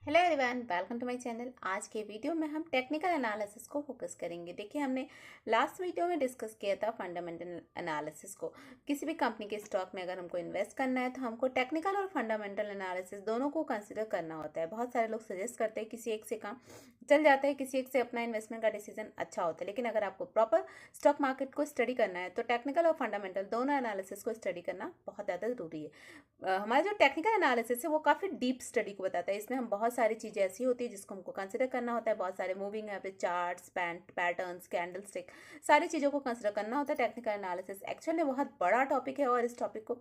Hello everyone, welcome to my channel. आज के video में हम टेक्निकल एनालिसिस को फोकस करेंगे। देखिए, हमने लास्ट वीडियो में डिस्कस किया था फंडामेंटल एनालिसिस को। किसी भी कंपनी के स्टॉक में अगर हमको इन्वेस्ट करना है तो हमको टेक्निकल और फंडामेंटल एनालिसिस दोनों को कंसिडर करना होता है। बहुत सारे लोग सजेस्ट करते हैं किसी एक से काम चल जाता है, किसी एक से अपना इन्वेस्टमेंट का डिसीजन अच्छा होता है। लेकिन अगर आपको प्रॉपर स्टॉक मार्केट को स्टडी करना है तो टेक्निकल और फंडामेंटल दोनों एनालिसिस को स्टडी करना बहुत ज़्यादा ज़रूरी है। हमारा जो टेक्निकल एनालिसिस है वो काफ़ी डीप स्टडी को बताता है। इसमें हम बहुत सारी चीज़ें ऐसी होती है जिसको हमको कंसिडर करना होता है। बहुत सारे moving average, charts, patterns, candlestick, सारी चीज़ों को कंसिडर करना होता है। टेक्निकल एनालिसिस एक्चुअल में बहुत बड़ा टॉपिक है और इस टॉपिक को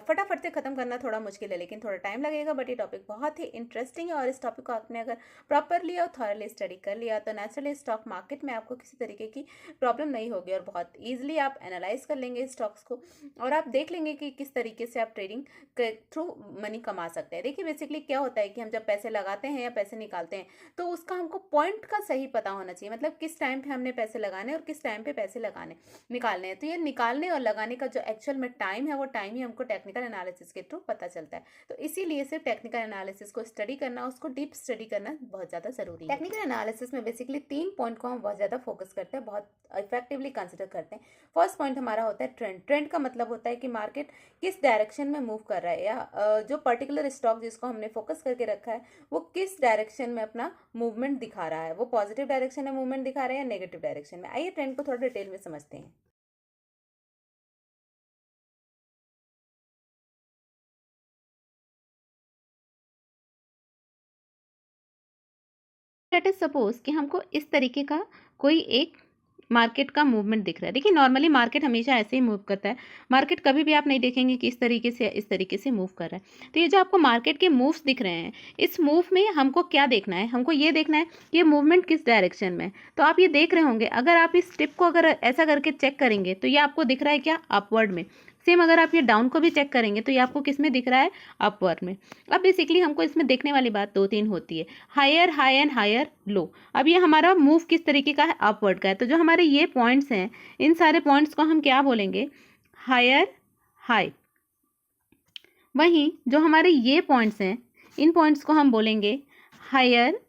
फटाफट से ख़त्म करना थोड़ा मुश्किल है, लेकिन थोड़ा टाइम लगेगा। बट ये टॉपिक बहुत ही इंटरेस्टिंग है और इस टॉपिक को आपने अगर प्रॉपरली और थॉरली स्टडी कर लिया तो नेचुरली स्टॉक मार्केट में आपको किसी तरीके की प्रॉब्लम नहीं होगी और बहुत ईजिली आप एनालाइज कर लेंगे स्टॉक्स को और आप देख लेंगे कि किस तरीके से आप ट्रेडिंग के थ्रू मनी कमा सकते हैं। देखिए, बेसिकली क्या होता है कि हम जब पैसे लगाते हैं या पैसे निकालते हैं तो उसका हमको पॉइंट का सही पता होना चाहिए। मतलब किस टाइम पे हमने पैसे लगाने और किस टाइम पे पैसे निकालने हैं। तो ये निकालने और लगाने का जो एक्चुअल में टाइम है वो टाइम ही हमको टेक्निकल एनालिसिस के थ्रू पता चलता है। तो इसीलिए सिर्फ टेक्निकल एनालिसिस को स्टडी करना, उसको डीप स्टडी करना बहुत ज़्यादा जरूरी है। टेक्निकल एनालिसिस में बेसिकली 3 पॉइंट को हम बहुत ज़्यादा फोकस करते हैं, बहुत इफेक्टिवली कंसिडर करते हैं। फर्स्ट पॉइंट हमारा होता है ट्रेंड। ट्रेंड का मतलब होता है कि मार्केट किस डायरेक्शन में मूव कर रहा है या जो पर्टिकुलर स्टॉक जिसको हमने फोकस करके रखा है वो किस डायरेक्शन में अपना मूवमेंट दिखा रहा है। वो पॉजिटिव डायरेक्शन में मूवमेंट दिखा रहा है या नेगेटिव डायरेक्शन में। आइए ट्रेंड को थोड़ा डिटेल में समझते हैं। लेट अस सपोज कि हमको इस तरीके का कोई एक मार्केट का मूवमेंट दिख रहा है। देखिए, नॉर्मली मार्केट हमेशा ऐसे ही मूव करता है। मार्केट कभी भी आप नहीं देखेंगे कि इस तरीके से मूव कर रहा है। तो ये जो आपको मार्केट के मूव्स दिख रहे हैं, इस मूव में हमको क्या देखना है? हमको ये देखना है कि ये मूवमेंट किस डायरेक्शन में है। तो आप ये देख रहे होंगे, अगर आप इस टिप को अगर ऐसा करके चेक करेंगे तो ये आपको दिख रहा है क्या? अपवर्ड में। सेम अगर आप ये डाउन को भी चेक करेंगे तो ये आपको किस में दिख रहा है? अपवर्ड में। अब बेसिकली हमको इसमें देखने वाली बात 2-3 होती है, higher high and higher low. अब ये हमारा मूव किस तरीके का है? अपवर्ड का है। तो जो हमारे ये पॉइंट्स हैं, इन सारे पॉइंट्स को हम क्या बोलेंगे? Higher high. वहीं जो हमारे ये पॉइंट्स हैं, इन पॉइंट्स को हम बोलेंगे हायर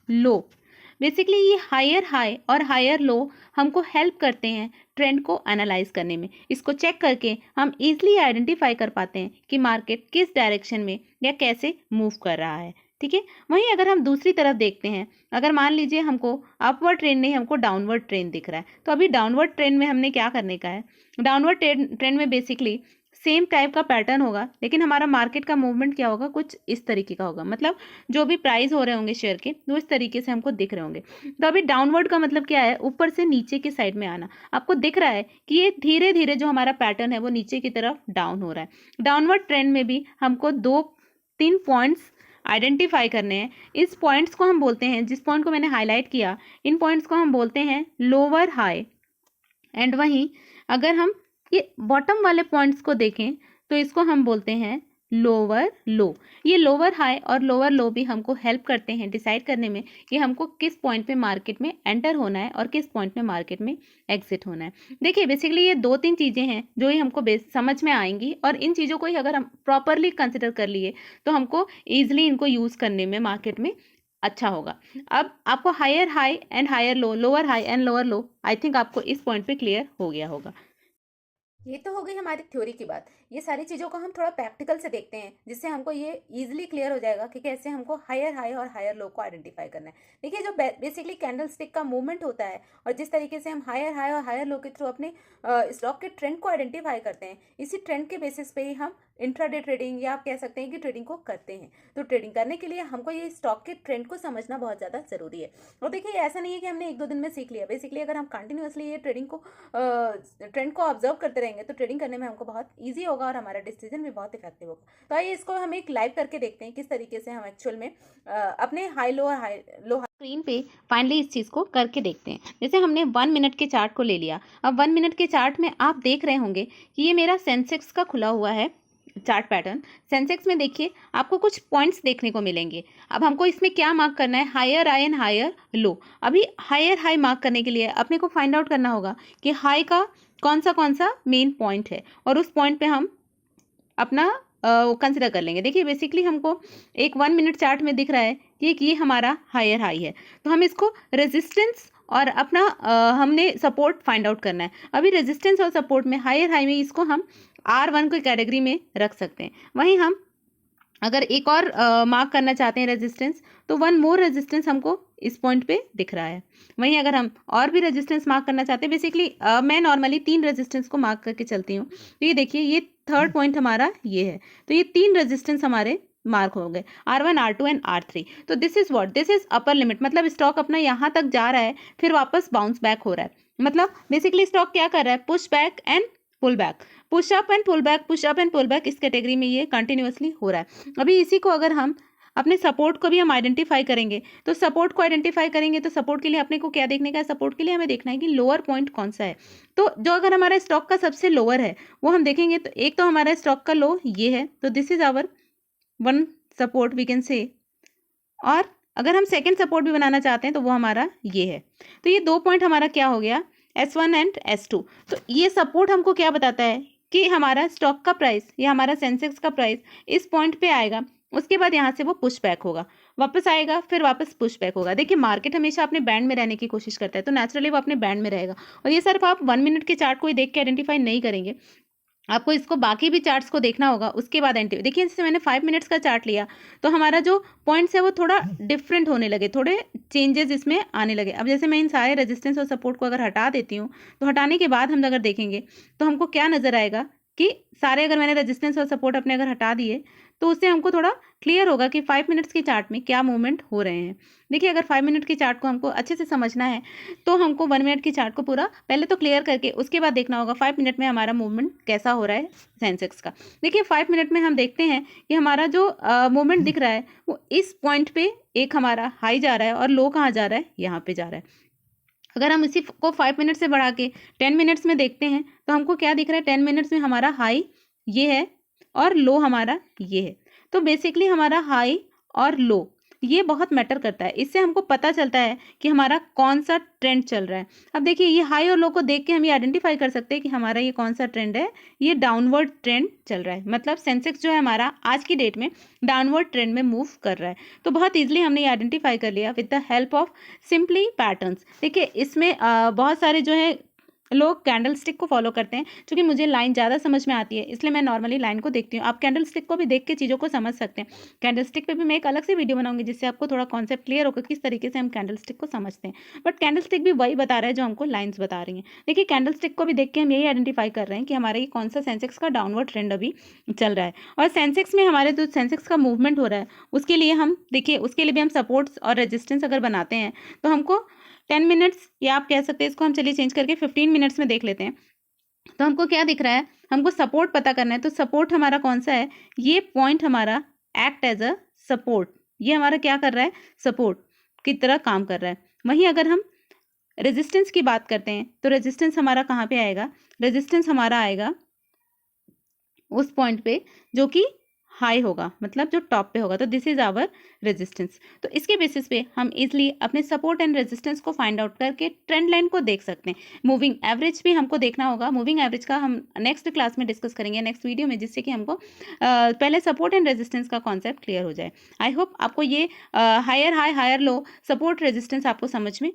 लो। बेसिकली ये हायर हाई और हायर लो हमको हेल्प करते हैं ट्रेंड को एनालाइज करने में। इसको चेक करके हम इजीली आइडेंटिफाई कर पाते हैं कि मार्केट किस डायरेक्शन में या कैसे मूव कर रहा है। ठीक है। वहीं अगर हम दूसरी तरफ देखते हैं, अगर मान लीजिए हमको अपवर्ड ट्रेंड नहीं, हमको डाउनवर्ड ट्रेंड दिख रहा है, तो अभी डाउनवर्ड ट्रेंड में हमने क्या करने का है? डाउनवर्ड ट्रेंड में बेसिकली सेम टाइप का पैटर्न होगा, लेकिन हमारा मार्केट का मूवमेंट क्या होगा? कुछ इस तरीके का होगा। मतलब जो भी प्राइस हो रहे होंगे शेयर के, वो इस तरीके से हमको दिख रहे होंगे। तो अभी डाउनवर्ड का मतलब क्या है? ऊपर से नीचे की साइड में आना। आपको दिख रहा है कि ये धीरे धीरे जो हमारा पैटर्न है वो नीचे की तरफ डाउन हो रहा है। डाउनवर्ड ट्रेंड में भी हमको 2-3 पॉइंट्स आइडेंटिफाई करने हैं। इस पॉइंट्स को हम बोलते हैं, जिस पॉइंट को मैंने हाईलाइट किया, इन पॉइंट्स को हम बोलते हैं लोअर हाई। एंड वहीं अगर हम ये बॉटम वाले पॉइंट्स को देखें तो इसको हम बोलते हैं लोअर लो। ये लोअर हाई और लोअर लो भी हमको हेल्प करते हैं डिसाइड करने में कि हमको किस पॉइंट पे मार्केट में एंटर होना है और किस पॉइंट में मार्केट में एग्जिट होना है। देखिए, बेसिकली ये 2-3 चीज़ें हैं जो ही हमको समझ में आएंगी और इन चीज़ों को ही अगर हम प्रॉपरली कंसिडर कर लिए तो हमको ईजिली इनको यूज़ करने में मार्केट में अच्छा होगा। अब आपको higher high and higher low, lower high and lower low, I think आपको इस पॉइंट पे क्लियर हो गया होगा। ये तो हो गई हमारी थ्योरी की बात। ये सारी चीज़ों को हम थोड़ा प्रैक्टिकल से देखते हैं, जिससे हमको ये इजीली क्लियर हो जाएगा कि कैसे हमको हायर हाई और हायर लो को आइडेंटिफाई करना है। देखिए, जो बेसिकली कैंडल स्टिक का मूवमेंट होता है और जिस तरीके से हम हायर हाई और हायर लो के थ्रू अपने स्टॉक के ट्रेंड को आइडेंटिफाई करते हैं, इसी ट्रेंड के बेसिस पे ही हम इंट्राडे ट्रेडिंग या आप कह सकते हैं कि ट्रेडिंग को करते हैं। तो ट्रेडिंग करने के लिए हमको ये स्टॉक के ट्रेंड को समझना बहुत ज़्यादा ज़रूरी है। और देखिए, ऐसा नहीं है कि हमने 1-2 दिन में सीख लिया। बेसिकली अगर हम कंटिन्यूसली ये ट्रेंड को ऑब्जर्व करते रहेंगे तो ट्रेडिंग करने में हमको बहुत ईजी होगा और हमारा डिसीजन भी बहुत इफेक्टिव होगा। तो आइए इसको हम एक लाइव करके देखते हैं किस तरीके से हम एक्चुअल में अपने हाई लो स्क्रीन पे फाइनली इस चीज़ को करके देखते हैं। जैसे हमने 1 मिनट के चार्ट को ले लिया। अब 1 मिनट के चार्ट में आप देख रहे होंगे कि ये मेरा सेंसेक्स का खुला हुआ है चार्ट पैटर्न। सेंसेक्स में देखिए आपको कुछ पॉइंट्स देखने को मिलेंगे। अब हमको इसमें क्या मार्क करना है? Higher high and higher low. अभी हायर हाई मार्क करने के लिए अपने को फाइंड आउट करना होगा कि हाई का कौन सा मेन पॉइंट है और उस पॉइंट पे हम अपना कंसिडर कर लेंगे। देखिए बेसिकली हमको एक 1 मिनट चार्ट में दिख रहा है कि एक ये हमारा हायर हाई है, तो हम इसको रेजिस्टेंस और अपना हमने सपोर्ट फाइंड आउट करना है। अभी रेजिस्टेंस और सपोर्ट में हायर हाई में इसको हम R1 को कैटेगरी में रख सकते हैं। वहीं हम अगर एक और मार्क करना चाहते हैं रेजिस्टेंस, तो वन मोर रेजिस्टेंस हमको इस पॉइंट पे दिख रहा है। वहीं अगर हम और भी रेजिस्टेंस मार्क करना चाहते हैं, बेसिकली मैं नॉर्मली 3 रेजिस्टेंस को मार्क करके चलती हूँ। तो ये देखिए ये थर्ड पॉइंट हमारा ये है, तो ये 3 रेजिस्टेंस हमारे मार्क हो गए, R1 R2 एंड R3। तो this is what, this is upper limit, मतलब स्टॉक अपना यहाँ तक जा रहा है फिर वापस बाउंस बैक हो रहा है। मतलब बेसिकली स्टॉक क्या कर रहा है, push back and pull back, push up and pull back, push up and pull back, इस कैटेगरी में ये कंटिन्यूअसली हो रहा है। अभी इसी को अगर हम अपने सपोर्ट को भी हम आइडेंटिफाई करेंगे, तो सपोर्ट को आइडेंटिफाई करेंगे तो सपोर्ट के लिए अपने को क्या देखने का है, सपोर्ट के लिए हमें देखना है कि लोअर पॉइंट कौन सा है। तो जो अगर हमारा स्टॉक का सबसे लोअर है वो हम देखेंगे, तो एक तो हमारा स्टॉक का लो ये है, तो this is our one support we can say. और अगर हम सेकेंड सपोर्ट भी बनाना चाहते हैं तो वो हमारा ये है। तो ये 2 पॉइंट हमारा क्या हो गया, S1 एंड S2। तो ये सपोर्ट हमको क्या बताता है कि हमारा स्टॉक का प्राइस या हमारा सेंसेक्स का प्राइस इस पॉइंट पे आएगा, उसके बाद यहाँ से वो पुश बैक होगा, वापस आएगा, फिर वापस पुश बैक होगा। देखिए मार्केट हमेशा अपने बैंड में रहने की कोशिश करता है, तो नेचुरली वो अपने बैंड में रहेगा। और ये सिर्फ आप 1 मिनट के चार्ट को ही देख के आइडेंटिफाई नहीं करेंगे, आपको इसको बाकी भी चार्ट्स को देखना होगा, उसके बाद एंट्री। देखिए जैसे मैंने 5 मिनट्स का चार्ट लिया, तो हमारा जो पॉइंट्स है वो थोड़ा डिफरेंट होने लगे, थोड़े चेंजेस इसमें आने लगे। अब जैसे मैं इन सारे रेजिस्टेंस और सपोर्ट को अगर हटा देती हूँ, तो हटाने के बाद हम अगर देखेंगे तो हमको क्या नज़र आएगा कि सारे अगर मैंने रेजिस्टेंस और सपोर्ट अपने अगर हटा दिए, तो उससे हमको थोड़ा क्लियर होगा कि 5 मिनट्स की चार्ट में क्या मूवमेंट हो रहे हैं। देखिए अगर 5 मिनट की चार्ट को हमको अच्छे से समझना है, तो हमको 1 मिनट की चार्ट को पूरा पहले तो क्लियर करके उसके बाद देखना होगा 5 मिनट में हमारा मूवमेंट कैसा हो रहा है सेंसेक्स का। देखिए 5 मिनट में हम देखते हैं कि हमारा जो मूवमेंट दिख रहा है वो इस पॉइंट पे एक हमारा हाई जा रहा है और लो कहाँ जा रहा है, यहाँ पे जा रहा है। अगर हम इसी को 5 मिनट से बढ़ा के 10 मिनट्स में देखते हैं, तो हमको क्या दिख रहा है, 10 मिनट्स में हमारा हाई ये है और लो हमारा ये है। तो बेसिकली हमारा हाई और लो ये बहुत मैटर करता है, इससे हमको पता चलता है कि हमारा कौन सा ट्रेंड चल रहा है। अब देखिए ये हाई और लो को देख के हम ये आइडेंटिफाई कर सकते हैं कि हमारा ये कौन सा ट्रेंड है, ये डाउनवर्ड ट्रेंड चल रहा है। मतलब सेंसेक्स जो है हमारा आज की डेट में डाउनवर्ड ट्रेंड में मूव कर रहा है। तो बहुत ईजिली हमने ये आइडेंटिफाई कर लिया with the help of simply patterns. देखिए इसमें बहुत सारे जो है लोग कैंडल स्टिक को फॉलो करते हैं, क्योंकि मुझे लाइन ज़्यादा समझ में आती है इसलिए मैं नॉर्मली लाइन को देखती हूँ। आप कैंडल स्टिक को भी देख के चीज़ों को समझ सकते हैं। कैंडल स्टिक पे भी मैं एक अलग से वीडियो बनाऊंगी, जिससे आपको थोड़ा कॉन्सेप्ट क्लियर होगा किस तरीके से हम कैंडल स्टिक को समझते हैं। बट कैंडल स्टिक भी वही बता रहा है जो हमको लाइन्स बता रही हैं। देखिए कैंडल स्टिक को भी देख के हम यही आइडेंटिफाई कर रहे हैं कि हमारा ये कौन सा सेंसेक्स का डाउनवर्ड ट्रेंड अभी चल रहा है। और सेंसेक्स में हमारे जो सेंसेक्स का मूवमेंट हो रहा है उसके लिए हम देखिए, उसके लिए भी हम सपोर्ट्स और रेजिस्टेंस अगर बनाते हैं, तो हमको 10 मिनट्स या आप कह सकते हैं इसको हम चलिए चेंज करके 15 मिनट्स में देख लेते हैं। तो हमको क्या दिख रहा है, हमको सपोर्ट पता करना है। तो सपोर्ट हमारा कौन सा है, ये पॉइंट हमारा एक्ट एज अ सपोर्ट, ये हमारा क्या कर रहा है, सपोर्ट की तरह काम कर रहा है। वहीं अगर हम रेजिस्टेंस की बात करते हैं, तो रेजिस्टेंस हमारा कहाँ पे आएगा, रेजिस्टेंस हमारा आएगा उस पॉइंट पे जो कि हाई होगा, मतलब जो टॉप पे होगा। तो दिस इज आवर रेजिस्टेंस। तो इसके बेसिस पे हम इजली अपने सपोर्ट एंड रेजिस्टेंस को फाइंड आउट करके ट्रेंड लाइन को देख सकते हैं। मूविंग एवरेज भी हमको देखना होगा। मूविंग एवरेज का हम नेक्स्ट क्लास में डिस्कस करेंगे, नेक्स्ट वीडियो में, जिससे कि हमको पहले सपोर्ट एंड रेजिस्टेंस का कॉन्सेप्ट क्लियर हो जाए। आई होप आपको ये higher high, higher low, support, resistance आपको समझ में।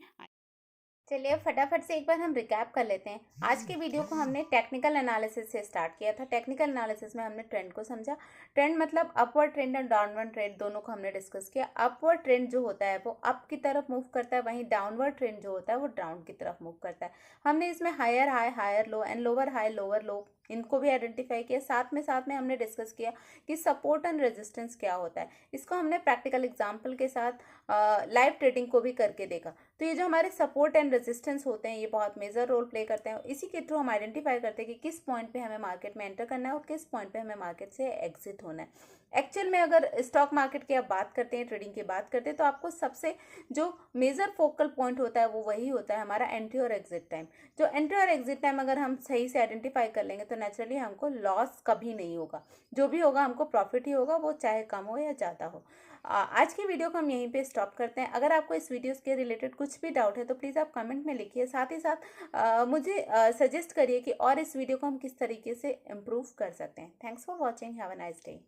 चलिए अब फटाफट से एक बार हम रिकैप कर लेते हैं। आज के वीडियो को हमने टेक्निकल एनालिसिस से स्टार्ट किया था। टेक्निकल एनालिसिस में हमने ट्रेंड को समझा। ट्रेंड मतलब अपवर्ड ट्रेंड और डाउनवर्ड ट्रेंड दोनों को हमने डिस्कस किया। अपवर्ड ट्रेंड जो होता है वो अप की तरफ मूव करता है, वहीं डाउनवर्ड ट्रेंड जो होता है वो डाउन की तरफ मूव करता है। हमने इसमें higher high, higher low and lower high, lower low इनको भी आइडेंटिफाई किया। साथ में हमने डिस्कस किया कि सपोर्ट एंड रेजिस्टेंस क्या होता है। इसको हमने प्रैक्टिकल एग्जाम्पल के साथ लाइव ट्रेडिंग को भी करके देखा। तो ये जो हमारे सपोर्ट एंड रेजिस्टेंस होते हैं ये बहुत मेजर रोल प्ले करते हैं। इसी के थ्रू हम आइडेंटिफाई करते हैं कि किस पॉइंट पे हमें मार्केट में एंटर करना है और किस पॉइंट पे हमें मार्केट से एग्जिट होना है। एक्चुअल में अगर स्टॉक मार्केट की आप बात करते हैं, ट्रेडिंग की बात करते हैं, तो आपको सबसे जो मेजर फोकल पॉइंट होता है वो वही होता है हमारा एंट्री और एग्जिट टाइम। जो एंट्री और एग्जिट टाइम अगर हम सही से आइडेंटिफाई कर लेंगे तो नेचुरली हमको लॉस कभी नहीं होगा। जो भी होगा हमको प्रॉफिट ही होगा, वो चाहे कम हो या ज़्यादा हो। आज की वीडियो को हम यहीं पे स्टॉप करते हैं। अगर आपको इस वीडियोस के रिलेटेड कुछ भी डाउट है तो प्लीज़ आप कमेंट में लिखिए। साथ ही साथ मुझे सजेस्ट करिए कि और इस वीडियो को हम किस तरीके से इम्प्रूव कर सकते हैं। Thanks for watching. Have a nice day.